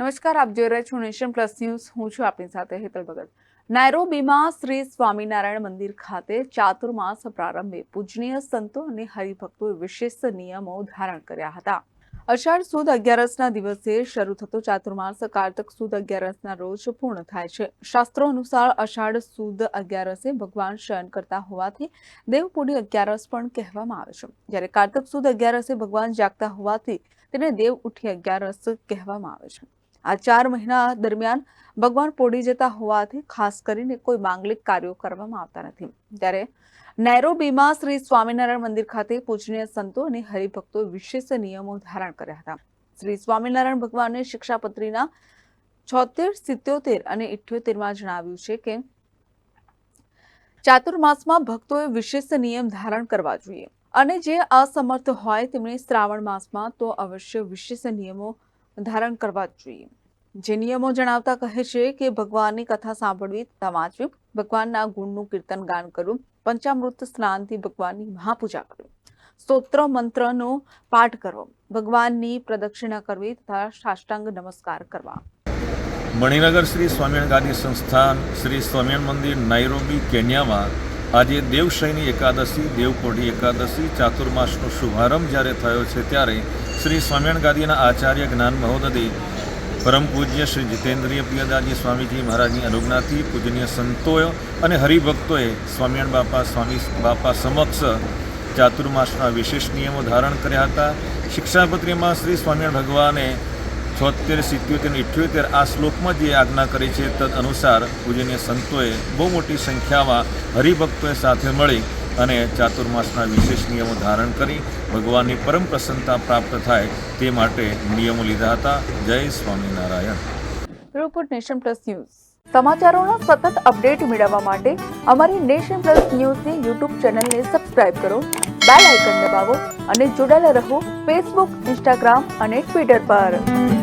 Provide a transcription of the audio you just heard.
નમસ્કાર, આપ જોઈ રહ્યા છો નેશન પ્લસ ન્યૂઝ. હું છું આપની સાથે હેતલ ભગત. નાયરોબીમાં શ્રી સ્વામિનારાયણ મંદિર ખાતે ચાતુર્માસ પ્રારંભે પૂજનીય સંતો અને હરિભક્તોએ વિશેષ નિયમો ધારણ કર્યા હતા. અષાઢ સુદ 11ના દિવસે શરૂ થતો ચાતુર્માસ કારતક સુદ 11ના રોજ પૂર્ણ થાય છે. શાસ્ત્રો અનુસાર અષાઢ સુદ 11 ભગવાન શયન કરતા હોવાથી દેવપુડી 11 પણ કહેવામાં આવે છે, જ્યારે કારતક સુદ 11 ભગવાન જાગતા હોવાથી તેને દેવ ઉઠી 11 કહેવામાં આવે છે. આ 4 મહિના દરમિયાન ભગવાન પોડી જતા હોવાથી ખાસ કરીને કોઈ માંગલિક કાર્યો કરવામાં આવતા નથી. ત્યારે નાયરોબીમાં શ્રી સ્વામિનારાયણ મંદિર ખાતે પૂજનીય સંતો અને હરિભક્તોએ વિશેષ નિયમો ધારણ કર્યા હતા. શ્રી સ્વામિનારાયણ ભગવાને શિક્ષાપત્રીના 76, 77 અને 78માં જણાવ્યું છે કે ચાતુર્માસમાં ભક્તોએ વિશેષ નિયમ ધારણ કરવા જોઈએ અને જે અસમર્થ હોય તેમણે શ્રાવણ માસમાં તો અવશ્ય વિશેષ નિયમો ધારણ કરવા જોઈએ. જે નિયમો જણાવતા કહે છે કે ભગવાનની કથા સાંભળવી તથા વાંચવી, ભગવાનના ગુણનું કીર્તન ગાન કરવું, પંચામૃત સ્નાનથી ભગવાનની મહાપૂજા કરવી, સ્તોત્ર મંત્રનો પાઠ કરવો, ભગવાનની પ્રદક્ષિણા કરવી તથા સાષ્ટાંગ નમસ્કાર કરવા. મણિનગર શ્રી સ્વામિનારાયણ ગાદી સંસ્થાન શ્રી સ્વામિનારાયણ મંદિર નાયરોબી કેન્યામાં આજે દેવશયની એકાદશી, દેવપોઢી એકાદશી, ચાતુર્માસનો શુભારંભ જ્યારે થયો છે ત્યારે શ્રી સ્વામિનારાયણ ગાદીના આચાર્ય જ્ઞાન મહોદય પરમ પૂજ્ય શ્રી જીતેન્દ્રિય પ્રિયદાસજી સ્વામીજી મહારાજની અનુજ્ઞાથી પૂજનીય સંતોએ અને હરિભક્તોએ સ્વામિનારાયણ સ્વામી બાપા સમક્ષ ચાતુર્માસના વિશેષ નિયમો ધારણ કર્યા હતા. શિક્ષાપત્રીમાં શ્રી સ્વામિનારાયણ ભગવાને 76, 77 અને 78 આ શ્લોકમાં જે આજ્ઞા કરી છે તદ અનુસાર પૂજનીય સંતોએ બહુ મોટી સંખ્યામાં હરિભક્તોએ સાથે મળી અને ચાતુર્માસના વિશેષ નિયમો ધારણ કરી ભગવાનની પરમ પ્રસન્નતા પ્રાપ્ત થાય તે માટે નિયમો લીધા હતા. જય Swaminarayan. Report nation plus news. સમાચારોના સતત અપડેટ મેળવવા માટે અમારી નેશન પ્લસ ન્યૂઝની યુટ્યુબ ચેનલને સબસ્ક્રાઇબ કરો, બેલ આઇકન દબાવો અને જોડાયેલા રહો ફેસબુક, ઇન્સ્ટાગ્રામ અને ટ્વિટર પર.